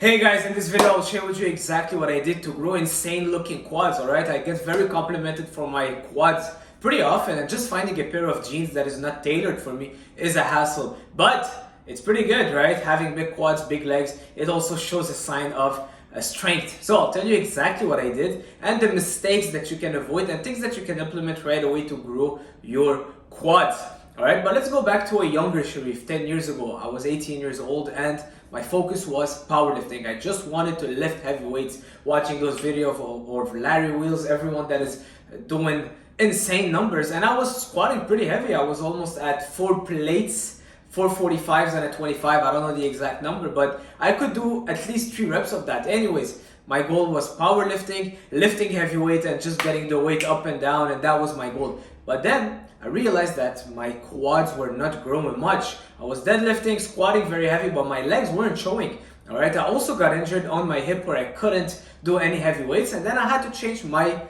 Hey guys, in this video I'll share with you exactly what I did to grow insane looking quads, alright? I get very complimented for my quads pretty often, and just finding a pair of jeans that is not tailored for me is a hassle. But it's pretty good, right? Having big quads, big legs, it also shows a sign of strength. So I'll tell you exactly what I did and the mistakes that you can avoid and things that you can implement right away to grow your quads. Alright, but let's go back to a younger Sharif, 10 years ago. I was 18 years old and my focus was powerlifting. I just wanted to lift heavy weights, watching those videos of Larry Wheels, everyone that is doing insane numbers. And I was squatting pretty heavy. I was almost at 4 plates, 445s and a 25. I don't know the exact number, but I could do at least 3 reps of that. Anyways, my goal was powerlifting, lifting heavy weight and just getting the weight up and down, and that was my goal. But then I realized that my quads were not growing much. I was deadlifting, squatting very heavy, but my legs weren't showing. Alright, I also got injured on my hip where I couldn't do any heavy weights, and then I had to change my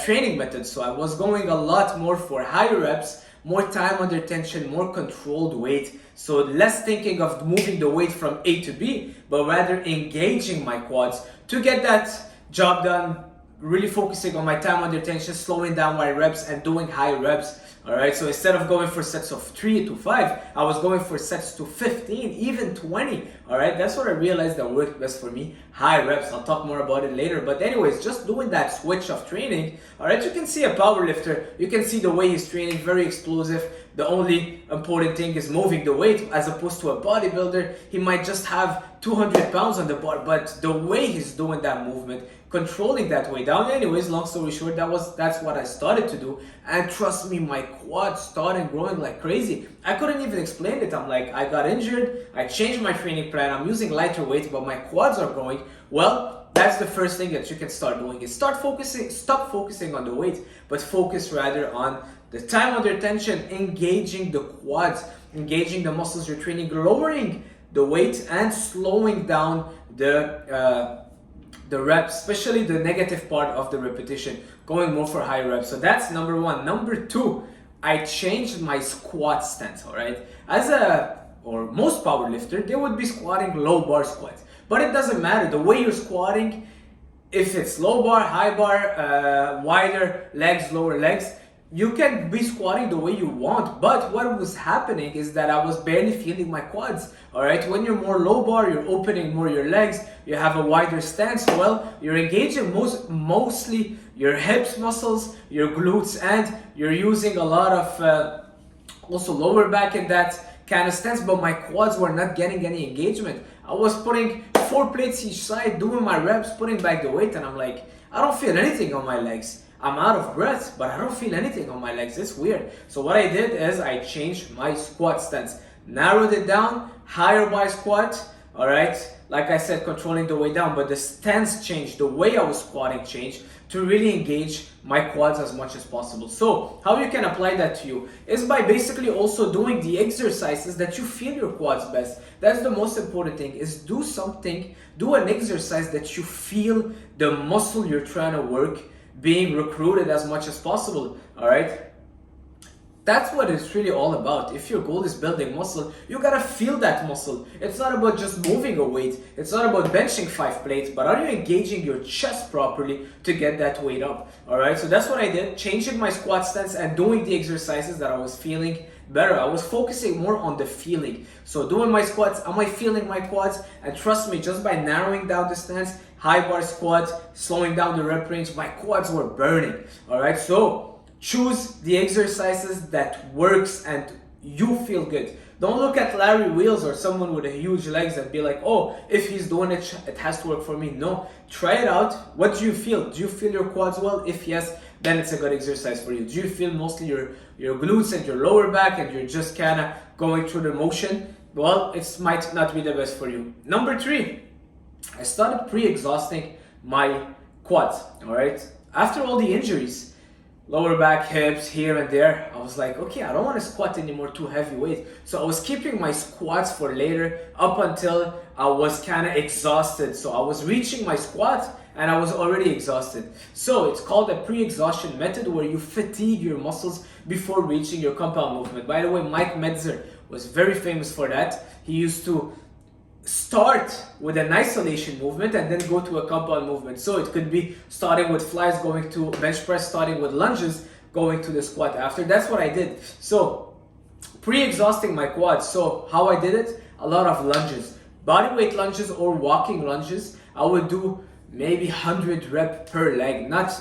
training method. So I was going a lot more for higher reps, more time under tension, more controlled weight. So less thinking of moving the weight from A to B, but rather engaging my quads to get that job done, really focusing on my time under tension, slowing down my reps and doing high reps. Alright, so instead of going for sets of 3 to 5, I was going for sets to 15, even 20. Alright, that's what I realized that worked best for me. High reps, I'll talk more about it later. But anyways, just doing that switch of training. Alright, you can see a power lifter, you can see the way he's training, very explosive. The only important thing is moving the weight, as opposed to a bodybuilder. He might just have 200 pounds on the bar, but the way he's doing that movement, controlling that way down. Anyways, long story short, that's what I started to do, and trust me, my quads started growing like crazy. I couldn't even explain it. I'm like, I got injured, I changed my training plan, I'm using lighter weights, but my quads are growing. Well, that's the first thing that you can start doing, is stop focusing on the weight, but focus rather on the time under tension, engaging the quads, engaging the muscles you're training, lowering the weight and slowing down the reps, especially the negative part of the repetition, going more for high reps. So that's number one. Number two, I changed my squat stance. All right, or most power lifter, they would be squatting low bar squats, but it doesn't matter the way you're squatting. If it's low bar, high bar, wider legs, lower legs, you can be squatting the way you want. But what was happening is that I was barely feeling my quads. Alright, when you're more low bar, you're opening more your legs, you have a wider stance. Well, you're engaging mostly your hips muscles, your glutes, and you're using a lot of also lower back in that kind of stance, but my quads were not getting any engagement. I was putting 4 plates each side, doing my reps, putting back the weight, and I'm like, I don't feel anything on my legs. I'm out of breath, but I don't feel anything on my legs. It's weird. So what I did is I changed my squat stance, narrowed it down, higher by squat. All right, like I said, controlling the way down, but the stance changed, the way I was squatting changed to really engage my quads as much as possible. So how you can apply that to you is by basically also doing the exercises that you feel your quads best. That's the most important thing, is do an exercise that you feel the muscle you're trying to work being recruited as much as possible. All right, that's what it's really all about. If your goal is building muscle, you gotta feel that muscle. It's not about just moving a weight, it's not about benching 5 plates, but are you engaging your chest properly to get that weight up? All right, so that's what I did, changing my squat stance and doing the exercises that I was feeling better. I was focusing more on the feeling. So doing my squats, am I feeling my quads? And trust me, just by narrowing down the stance, high bar squat, slowing down the rep range, my quads were burning. All right, so choose the exercises that works and you feel good. Don't look at Larry Wheels or someone with a huge legs and be like, oh, if he's doing it, it has to work for me. No, try it out. What do you feel? Do you feel your quads well? If yes, then it's a good exercise for you. Do you feel mostly your glutes and your lower back and you're just kind of going through the motion? Well, it might not be the best for you. Number 3, I started pre-exhausting my quads. All right, after all the injuries, lower back, hips, here and there, I was like, okay, I don't want to squat anymore too heavy weight. So I was keeping my squats for later up until I was kind of exhausted. So I was reaching my squat and I was already exhausted. So it's called a pre-exhaustion method, where you fatigue your muscles before reaching your compound movement. By the way, Mike Metzer was very famous for that. He used to start with an isolation movement and then go to a compound movement. So it could be starting with flies, going to bench press, starting with lunges, going to the squat after. That's what I did. So pre-exhausting my quads. So how I did it? A lot of lunges, body weight lunges or walking lunges. I would do maybe 100 rep per leg, not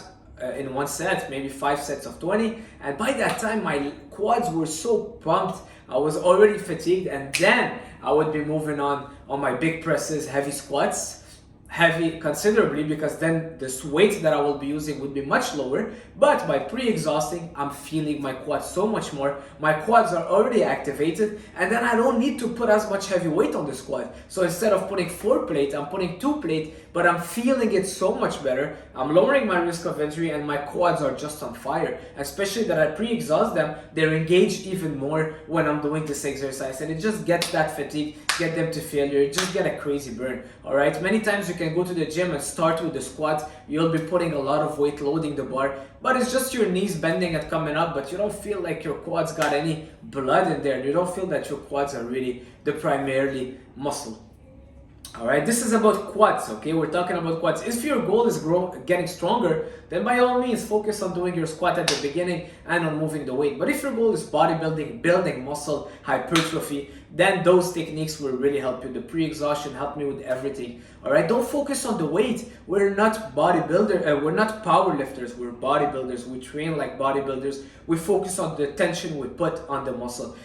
in one set, maybe 5 sets of 20. And by that time, my quads were so pumped, I was already fatigued, and then I would be moving on my big presses, heavy squats, heavy considerably, because then this weight that I will be using would be much lower. But by pre-exhausting, I'm feeling my quads so much more. My quads are already activated, and then I don't need to put as much heavy weight on the squat. So instead of putting 4 plate, I'm putting 2 plate, but I'm feeling it so much better. I'm lowering my risk of injury, and my quads are just on fire. Especially that I pre-exhaust them, they're engaged even more when I'm doing this exercise, and it just gets that fatigue, get them to failure, just get a crazy burn. All right, many times you can go to the gym and start with the squat. You'll be putting a lot of weight, loading the bar, but it's just your knees bending and coming up, but you don't feel like your quads got any blood in there. You don't feel that your quads are really the primarily muscle. All right, this is about quads, okay? We're talking about quads. If your goal is getting stronger, then by all means, focus on doing your squat at the beginning and on moving the weight. But if your goal is bodybuilding, building muscle, hypertrophy, then those techniques will really help you. The pre-exhaustion helped me with everything. All right, don't focus on the weight. We're not we're not powerlifters, we're bodybuilders. We train like bodybuilders. We focus on the tension we put on the muscle.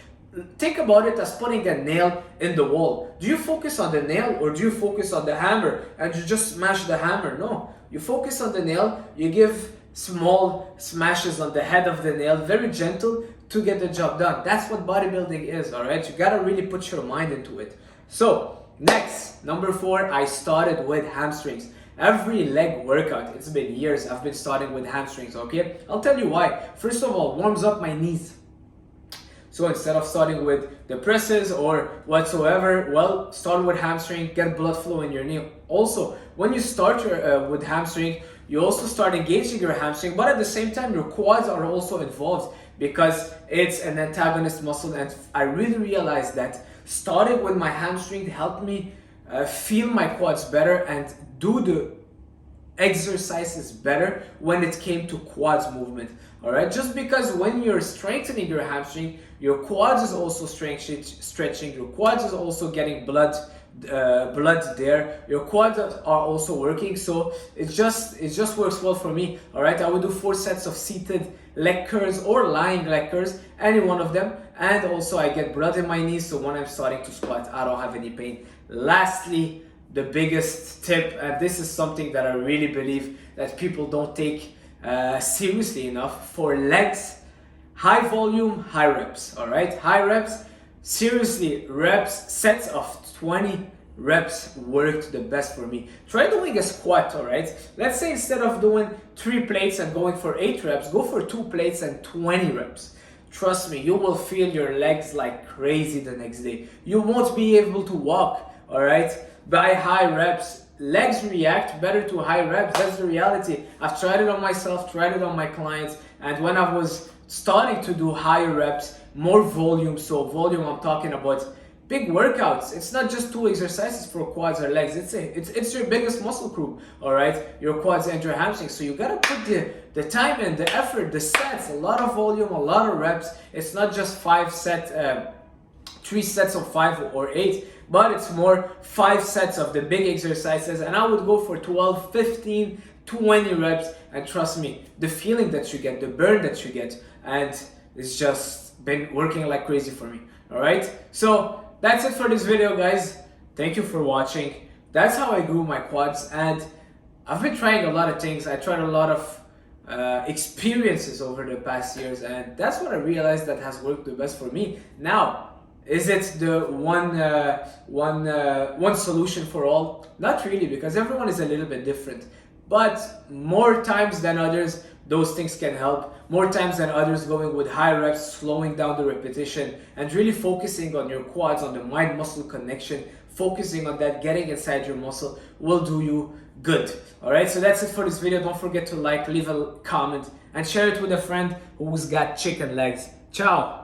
Think about it as putting a nail in the wall. Do you focus on the nail or do you focus on the hammer and you just smash the hammer? No, you focus on the nail, you give small smashes on the head of the nail, very gentle, to get the job done. That's what bodybuilding is, all right? You gotta really put your mind into it. So next, number 4, I started with hamstrings. Every leg workout, it's been years, I've been starting with hamstrings, okay? I'll tell you why. First of all, warms up my knees. So instead of starting with the presses or whatsoever, well, start with hamstring, get blood flow in your knee. Also, when you start with hamstring, you also start engaging your hamstring, but at the same time, your quads are also involved because it's an antagonist muscle. And I really realized that starting with my hamstring helped me feel my quads better and do the exercises better when it came to quads movement. All right, just because when you're strengthening your hamstring, your quads is also stretching, your quads is also getting blood there, your quads are also working, so it just works well for me. All right, I would do 4 sets of seated leg curls or lying leg curls, any one of them, and also I get blood in my knees, so when I'm starting to squat, I don't have any pain. Lastly, the biggest tip, and this is something that I really believe that people don't take seriously enough, for legs, high volume, high reps. All right, high reps, seriously, reps, sets of 20 reps worked the best for me. Try doing a squat. All right, let's say instead of doing 3 plates and going for 8 reps, go for 2 plates and 20 reps. Trust me, you will feel your legs like crazy the next day. You won't be able to walk. All right, by high reps, legs react better to high reps. That's the reality. I've tried it on myself, tried it on my clients, and when I was starting to do higher reps, more volume, so volume, I'm talking about big workouts. It's not just 2 exercises for quads or legs. It's your biggest muscle group, all right? Your quads and your hamstrings. So you gotta put the time in, the effort, the sets, a lot of volume, a lot of reps. It's not just 3 sets of 5 or 8, but it's more 5 sets of the big exercises, and I would go for 12, 15, 20 reps, and trust me, the feeling that you get, the burn that you get, and it's just been working like crazy for me. All right, so that's it for this video, guys. Thank you for watching. That's how I grew my quads, and I've been trying a lot of things. I tried a lot of experiences over the past years, and that's what I realized that has worked the best for me. Now, is it the one solution for all? Not really, because everyone is a little bit different. But more times than others, those things can help. More times than others, going with high reps, slowing down the repetition, and really focusing on your quads, on the mind-muscle connection, focusing on that, getting inside your muscle will do you good. All right, so that's it for this video. Don't forget to like, leave a comment, and share it with a friend who's got chicken legs. Ciao.